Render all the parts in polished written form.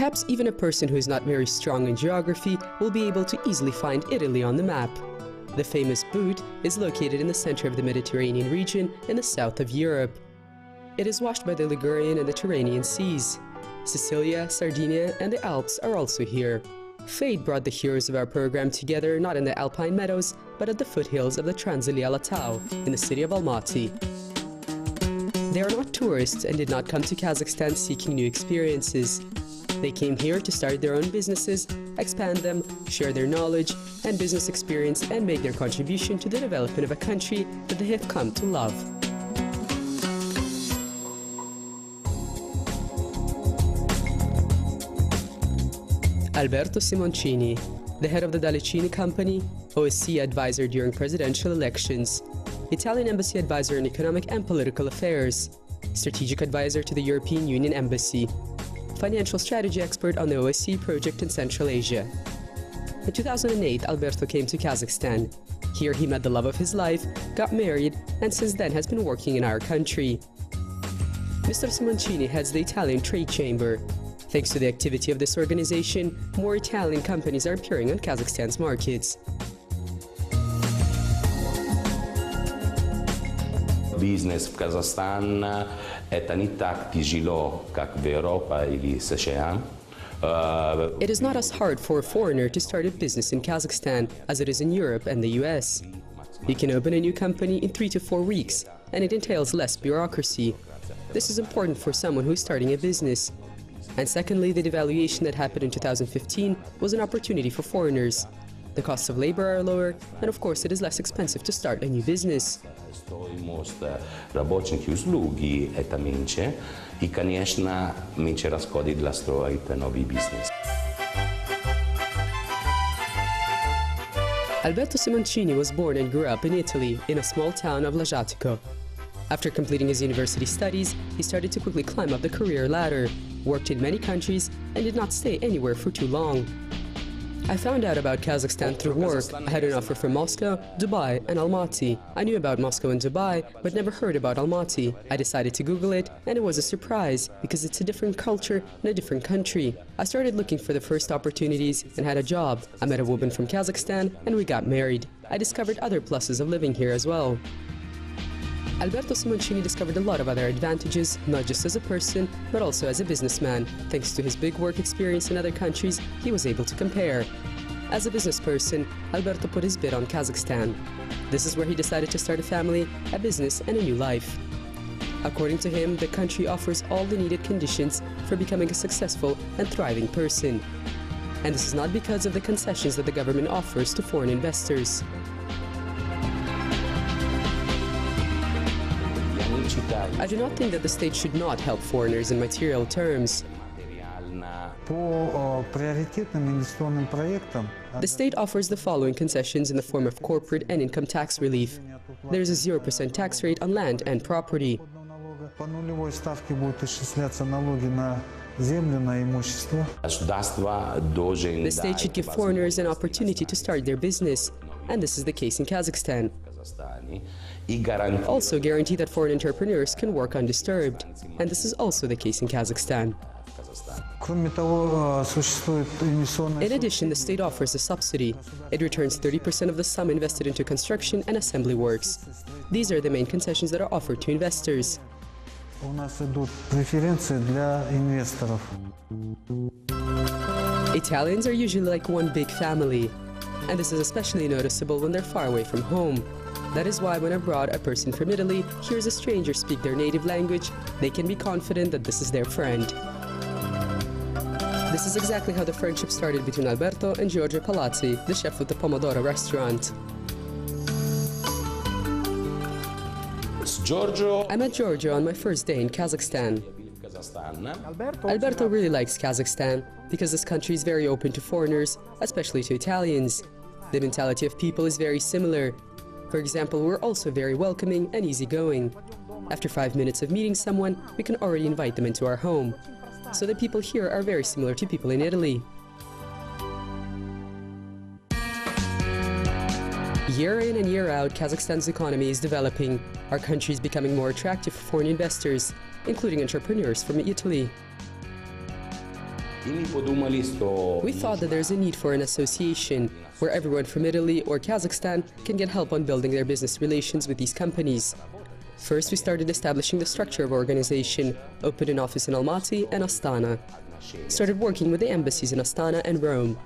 Perhaps even a person who is not very strong in geography will be able to easily find Italy on the map. The famous boot is located in the center of the Mediterranean region in the south of Europe. It is washed by the Ligurian and the Tyrrhenian seas. Sicilia, Sardinia, and the Alps are also here. Fate brought the heroes of our program together not in the Alpine meadows, but at the foothills of the Transilya-Latau in the city of Almaty. They are not tourists and did not come to Kazakhstan seeking new experiences. They came here to start their own businesses, expand them, share their knowledge and business experience, and make their contribution to the development of a country that they have come to love. Alberto Simoncini, the head of the Dalicini Company, OSCE advisor during presidential elections, Italian embassy advisor in economic and political affairs, strategic advisor to the European Union Embassy, financial strategy expert on the OSCE project in Central Asia. In 2008, Alberto came to Kazakhstan. Here he met the love of his life, got married, and since then has been working in our country. Mr. Simoncini heads the Italian Trade Chamber. Thanks to the activity of this organization, more Italian companies are appearing on Kazakhstan's markets. Бизнес в Казахстан это не так тяжело, как в Европе или США. It is not as hard for a foreigner to start a business in Kazakhstan as it is in Europe and the US. You can open a new company in 3 to 4 weeks, and it entails less bureaucracy. This is important for someone who is starting a business. And secondly, the devaluation that happened in 2015 was an opportunity for foreigners. The costs of labor are lower, and of course it is less expensive to start a new business. Стоимост рабочих услуги это меньше, и, конечно, меньше расходы для строить новый бизнес. Alberto Simoncini was born and grew up in Italy, in a small town of Lajatico. After completing his university studies, he started to quickly climb up the career ladder, worked in many countries, and did not stay anywhere for too long. I found out about Kazakhstan through work. I had an offer from Moscow, Dubai, and Almaty. I knew about Moscow and Dubai, but never heard about Almaty. I decided to Google it, and it was a surprise, because it's a different culture in a different country. I started looking for the first opportunities and had a job. I met a woman from Kazakhstan, and we got married. I discovered other pluses of living here as well. Alberto Simoncini discovered a lot of other advantages, not just as a person, but also as a businessman. Thanks to his big work experience in other countries, he was able to compare. As a business person, Alberto put his bid on Kazakhstan. This is where he decided to start a family, a business, and a new life. According to him, the country offers all the needed conditions for becoming a successful and thriving person. And this is not because of the concessions that the government offers to foreign investors. I do not think that the state should not help foreigners in material terms. The state offers the following concessions in the form of corporate and income tax relief. There is a 0% tax rate on land and property. The state should give foreigners an opportunity to start their business, and this is the case in Kazakhstan. Also guarantee that foreign entrepreneurs can work undisturbed, and this is also the case in Kazakhstan. In addition, the state offers a subsidy. It returns 30% of the sum invested into construction and assembly works. These are the main concessions that are offered to investors. Italians are usually like one big family, and this is especially noticeable when they're far away from home. That is why when abroad, a person from Italy hears a stranger speak their native language, they can be confident that this is their friend. This is exactly how the friendship started between Alberto and Giorgio Palazzi, the chef of the Pomodoro restaurant. I met Giorgio on my first day in Kazakhstan. Alberto really likes Kazakhstan because this country is very open to foreigners, especially to Italians. The mentality of people is very similar. For example, we're also very welcoming and easygoing. After 5 minutes of meeting someone, we can already invite them into our home. So the people here are very similar to people in Italy. Year in and year out, Kazakhstan's economy is developing. Our country is becoming more attractive for foreign investors, including entrepreneurs from Italy. We thought that there's a need for an association where everyone from Italy or Kazakhstan can get help on building their business relations with these companies. First, we started establishing the structure of organization, opened an office in Almaty and Astana. Started working with the embassies in Astana and Rome.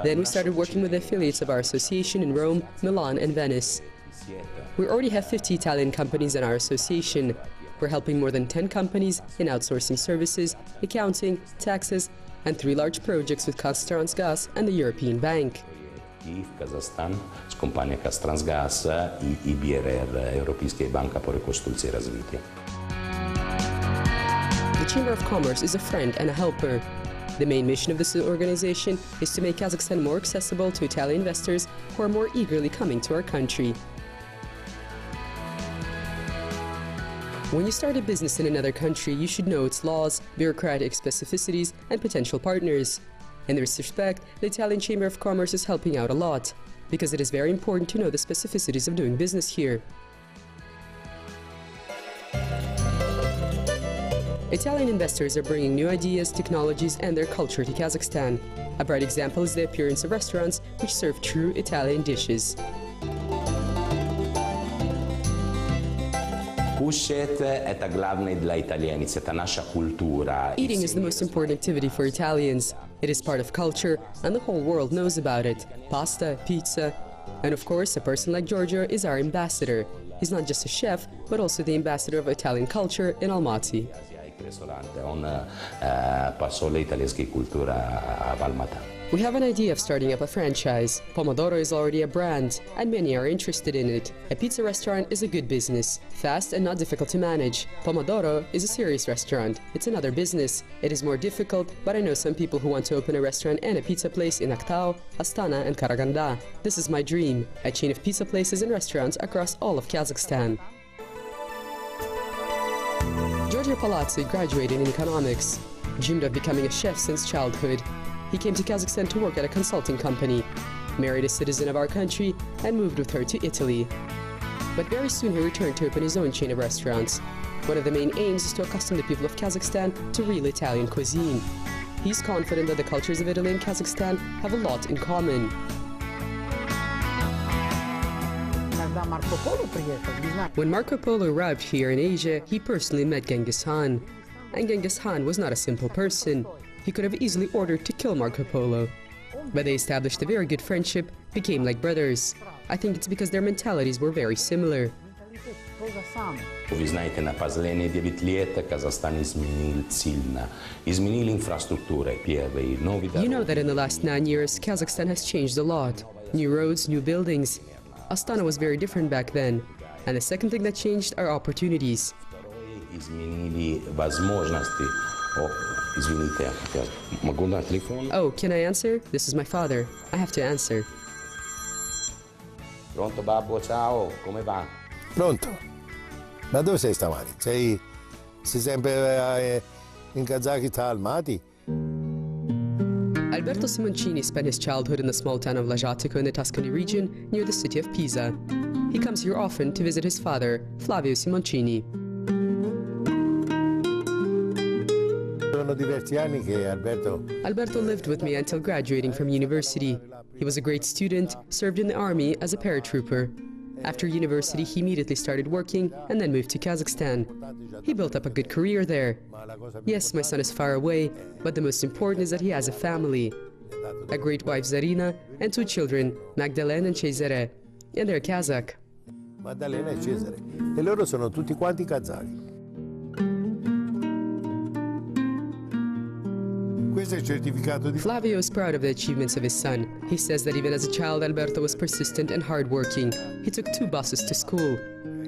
Then we started working with the affiliates of our association in Rome, Milan and Venice. We already have 50 Italian companies in our association. We're helping more than 10 companies in outsourcing services, accounting, taxes, and 3 large projects with Kazakh and the European Bank. В Казахстан с компания Transgas и IBRR, Европейская банка по реконструкции и развитию. The Chamber of Commerce is a friend and a helper. The main mission of this organization is to make Kazakhstan more accessible to Italian investors who are more eagerly coming to our country. When you start a business in another country, you should know its laws, bureaucratic specificities, and potential partners. In this respect, the Italian Chamber of Commerce is helping out a lot, because it is very important to know the specificities of doing business here. Italian investors are bringing new ideas, technologies, and their culture to Kazakhstan. A bright example is the appearance of restaurants which serve true Italian dishes. Eating is the most important activity for Italians. It is part of culture, and the whole world knows about it. Pasta, pizza, and of course, a person like Giorgio is our ambassador. He's not just a chef, but also the ambassador of Italian culture in Almaty. We have an idea of starting up a franchise. Pomodoro is already a brand, and many are interested in it. A pizza restaurant is a good business, fast and not difficult to manage. Pomodoro is a serious restaurant. It's another business. It is more difficult, but I know some people who want to open a restaurant and a pizza place in Aktau, Astana and Karaganda. This is my dream, a chain of pizza places and restaurants across all of Kazakhstan. Giorgio Palazzi graduated in economics, dreamed of becoming a chef since childhood. He came to Kazakhstan to work at a consulting company, married a citizen of our country, and moved with her to Italy. But very soon he returned to open his own chain of restaurants. One of the main aims is to accustom the people of Kazakhstan to real Italian cuisine. He's confident that the cultures of Italy and Kazakhstan have a lot in common. When Marco Polo arrived here in Asia, he personally met Genghis Khan. And Genghis Khan was not a simple person. He could have easily ordered to kill Marco Polo. But they established a very good friendship, became like brothers. I think it's because their mentalities were very similar. Ви знаєте, на позление 9 лет Казахстан изменил сильно. Изменил инфраструктуру, первые, новые дороги. You know that in the last 9 years, Kazakhstan has changed a lot. New roads, new buildings. Astana was very different back then. And the second thing that changed are opportunities. Изменили возможности. Извините, я могу на телефон? Oh, can I answer? This is my father. I have to answer. Pronto, babbo, ciao, come va? Pronto? Ma dove sei stamani? Sei sempre in Kazakhstan, Almaty? Alberto Simoncini spent his childhood in the small town of Lajatico in the Tuscany region near the city of Pisa. He comes here often to visit his father, Flavio Simoncini. Alberto lived with me until graduating from university. He was a great student, served in the army as a paratrooper. After university, he immediately started working and then moved to Kazakhstan. He built up a good career there. Yes, my son is far away, but the most important is that he has a family. A great wife, Zarina, and 2 children, Magdalena and Cesare, and they're Kazakh. Maddalena e Cesare. E loro sono tutti quanti kazakh. Flavio is proud of the achievements of his son. He says that even as a child, Alberto was persistent and hardworking. He took 2 buses to school.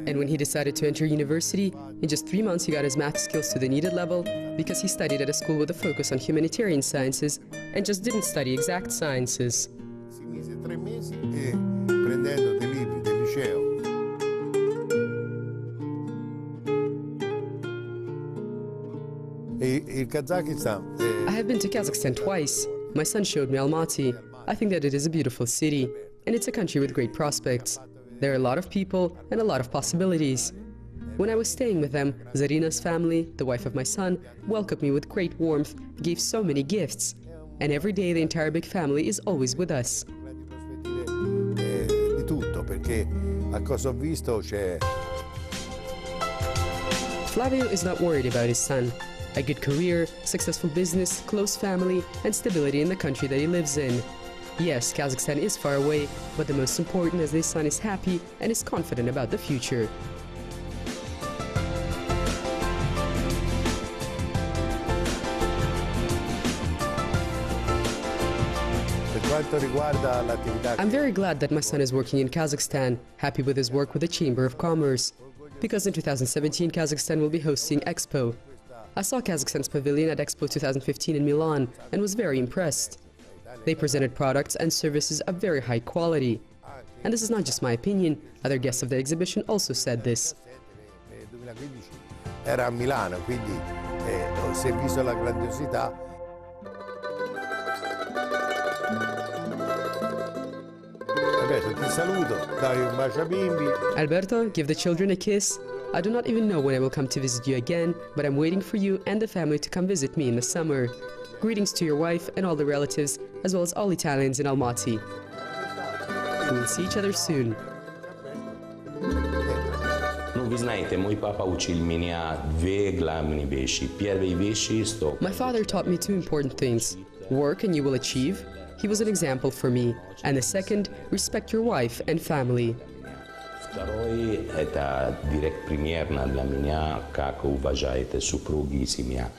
And when he decided to enter university, in just 3 months he got his math skills to the needed level because he studied at a school with a focus on humanitarian sciences and just didn't study exact sciences. Si mise 3 mesi e prendendo dei libri del liceo. I have been to Kazakhstan twice. My son showed me Almaty. I think that it is a beautiful city, and it's a country with great prospects. There are a lot of people and a lot of possibilities. When I was staying with them, Zarina's family, the wife of my son, welcomed me with great warmth, gave so many gifts. And every day the entire big family is always with us. Di tutto, perché a cosa ho visto c'è. Flavio is not worried about his son. A good career, successful business, close family, and stability in the country that he lives in. Yes, Kazakhstan is far away, but the most important is his son is happy and is confident about the future. I'm very glad that my son is working in Kazakhstan, happy with his work with the Chamber of Commerce. Because in 2017 Kazakhstan will be hosting Expo. I saw Kazakhstan's pavilion at Expo 2015 in Milan and was very impressed. They presented products and services of very high quality. And this is not just my opinion, other guests of the exhibition also said this. Era a Milano, quindi si è visto la grandiosità. Ti saluto, dai un bacio a bimbi. Alberto, give the children a kiss. I do not even know when I will come to visit you again, but I'm waiting for you and the family to come visit me in the summer. Greetings to your wife and all the relatives, as well as all Italians in Almaty. We will see each other soon. Ну, вы знаете, мой папа учил меня две главные вещи. Первые вещи, что... My father taught me two important things. Work and you will achieve. He was an example for me. And the second, respect your wife and family. Второй, это директ примерно для меня, как уважаете супруги и семья.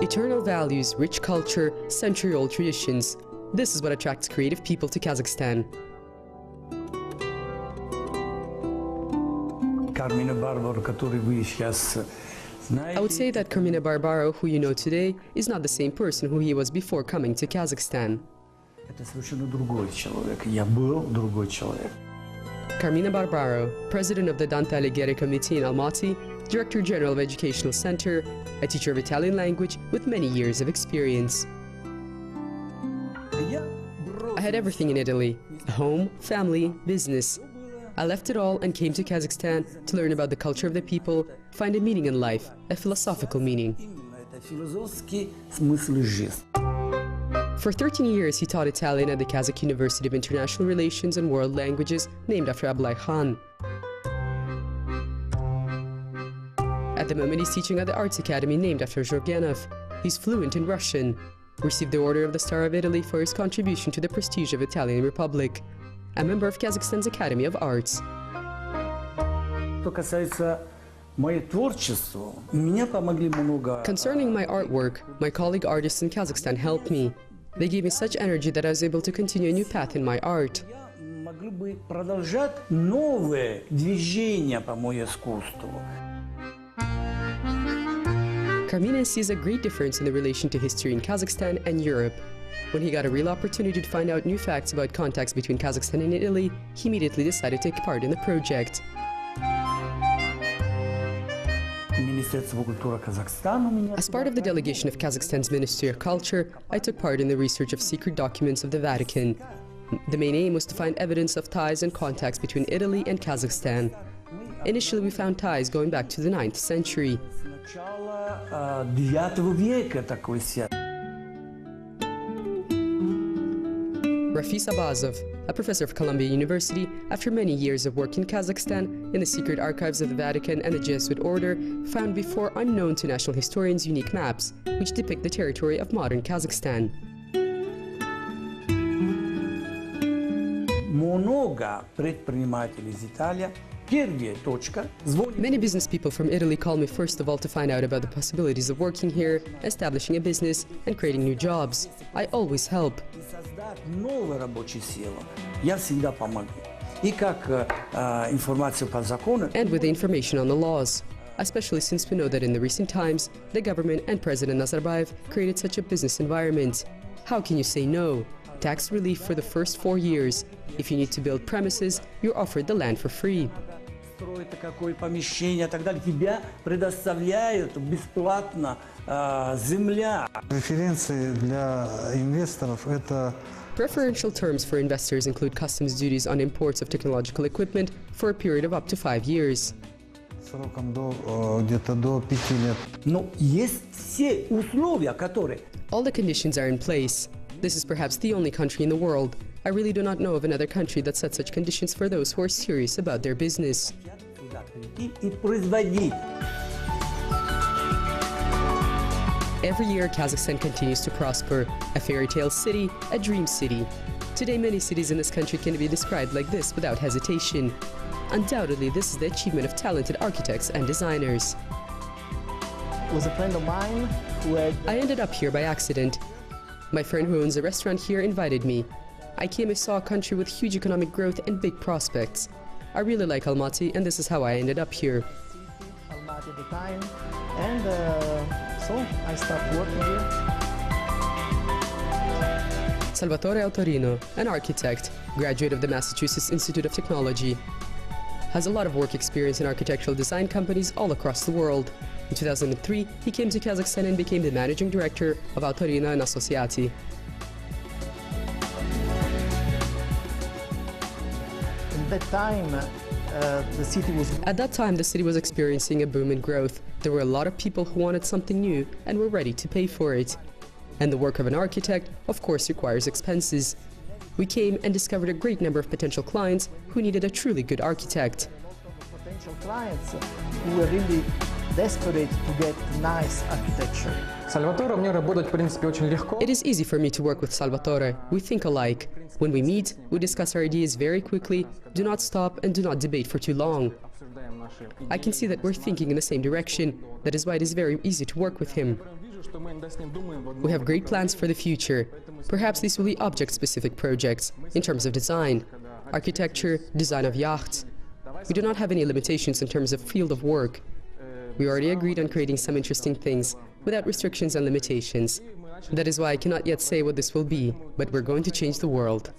Eternal values, rich culture, century-old traditions. This is what attracts creative people to Kazakhstan. I would say that Carmina Barbaro, who you know today, is not the same person who he was before coming to Kazakhstan. Carmina Barbaro, president of the Dante Alighieri Committee in Almaty, Director General of Educational Center, a teacher of Italian language with many years of experience. I had everything in Italy: a home, family, business. I left it all and came to Kazakhstan to learn about the culture of the people, find a meaning in life, a philosophical meaning. For 13 years he taught Italian at the Kazakh University of International Relations and World Languages, named after Aghain. At the moment he's teaching at the Arts Academy named after Zhorgenov. He's fluent in Russian. Received the Order of the Star of Italy for his contribution to the prestige of Italian Republic. A member of Kazakhstan's Academy of Arts. Concerning my artwork, my colleague artists in Kazakhstan helped me. They gave me such energy that I was able to continue a new path in my art. Carmina sees a great difference in the relation to history in Kazakhstan and Europe. When he got a real opportunity to find out new facts about contacts between Kazakhstan and Italy, he immediately decided to take part in the project. As part of the delegation of Kazakhstan's Ministry of Culture, I took part in the research of secret documents of the Vatican. The main aim was to find evidence of ties and contacts between Italy and Kazakhstan. Initially, we found ties going back to the 9th century. Rafis Abazov, a professor of Columbia University, after many years of work in Kazakhstan, in the secret archives of the Vatican and the Jesuit order, found before unknown to national historians unique maps, which depict the territory of modern Kazakhstan. Many business people from Italy call me first of all to find out about the possibilities of working here, establishing a business, and creating new jobs. I always help. And with the information on the laws, especially since we know that in the recent times, the government and President Nazarbayev created such a business environment. How can you say no? Tax relief for the first 4 years. If you need to build premises, you're offered the land for free. Преференции для инвесторов – это Preferential terms for investors include customs duties on imports of technological equipment for a period of up to 5 years. Сроком где-то до 5 лет. Но есть все условия, которые... All the conditions are in place. This is perhaps the only country in the world. I really do not know of another country that sets such conditions for those who are serious about their business. И производить. Every year, Kazakhstan continues to prosper. A fairy tale city, a dream city. Today, many cities in this country can be described like this without hesitation. Undoubtedly, this is the achievement of talented architects and designers. It was a friend of mine who had... I ended up here by accident. My friend who owns a restaurant here invited me. I came and saw a country with huge economic growth and big prospects. I really like Almaty, and this is how I ended up here. Almaty at the time, and so I started working here. Salvatore Autorino, an architect, graduate of the Massachusetts Institute of Technology, has a lot of work experience in architectural design companies all across the world. In 2003, he came to Kazakhstan and became the managing director of Autorino and Associati. At that time, the city was experiencing a boom in growth. There were a lot of people who wanted something new and were ready to pay for it. And the work of an architect, of course, requires expenses. We came and discovered a great number of potential clients who needed a truly good architect. Potential clients who were really desperate to get nice architecture. Сальваторе мне работать, в принципе, очень легко. It is easy for me to work with Salvatore. We think alike. When we meet, we discuss our ideas very quickly, do not stop and do not debate for too long. I can see that we're thinking in the same direction. That is why it is very easy to work with him. We have great plans for the future. Perhaps these will be object-specific projects, in terms of design, architecture, design of yachts. We do not have any limitations in terms of field of work. We already agreed on creating some interesting things, without restrictions and limitations. That is why I cannot yet say what this will be, but we're going to change the world.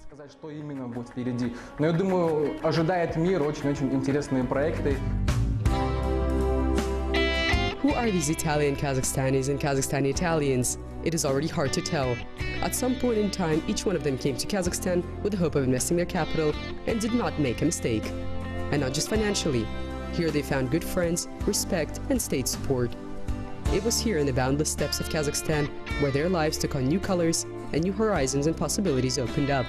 Но я думаю, ожидает мир очень-очень интересные проекты. Who are these Italian Kazakhstanis and Kazakhstani Italians? It is already hard to tell. At some point in time, each one of them came to Kazakhstan with the hope of investing their capital and did not make a mistake. And not just financially. Here they found good friends, respect, and state support. It was here in the boundless steppes of Kazakhstan where their lives took on new colors and new horizons and possibilities opened up.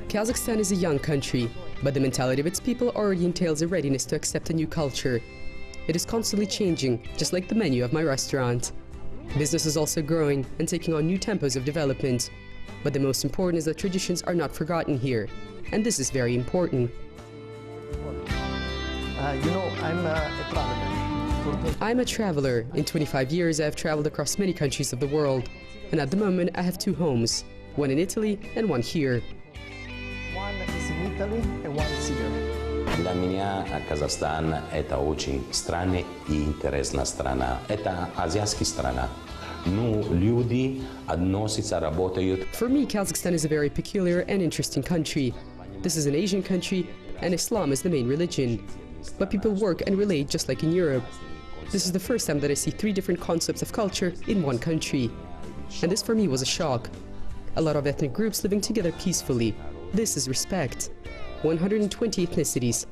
Kazakhstan is a young country, but the mentality of its people already entails a readiness to accept a new culture. It is constantly changing, just like the menu of my restaurant. Business is also growing and taking on new tempos of development. But the most important is that traditions are not forgotten here, and this is very important. I'm a traveler. In 25 years, I have traveled across many countries of the world, and at the moment, I have 2 homes, one in Italy and one here. One is in Italy and one is here. Для меня Казахстан – это очень странная и интересная страна. Это азиатская страна. Ну, люди относятся, работают. For me, Kazakhstan is a very peculiar and interesting country. This is an Asian country, and Islam is the main religion. But people work and relate just like in Europe. This is the first time that I see 3 different concepts of culture in one country. And this for me was a shock. A lot of ethnic groups living together peacefully. This is respect. 120 ethnicities.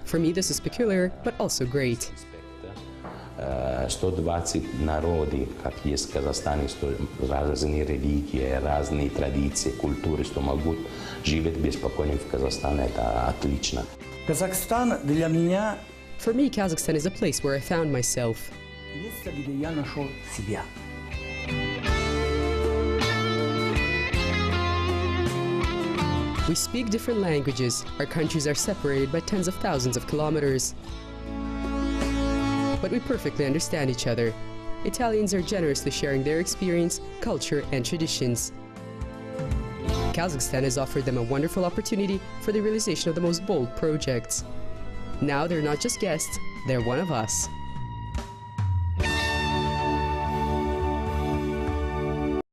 For me, this is peculiar, but also great. 120 народи, как есть в Казахстане, разные религии, разные традиции, культуры, что могут жить беспокойно в Казахстане, это отлично. Казахстан для меня... For me, Kazakhstan is a place where I found myself. Место, где я нашел себя. We speak different languages. Our countries are separated by tens of thousands of kilometers. But we perfectly understand each other. Italians are generously sharing their experience, culture, and traditions. Kazakhstan has offered them a wonderful opportunity for the realization of the most bold projects. Now they're not just guests, they're one of us.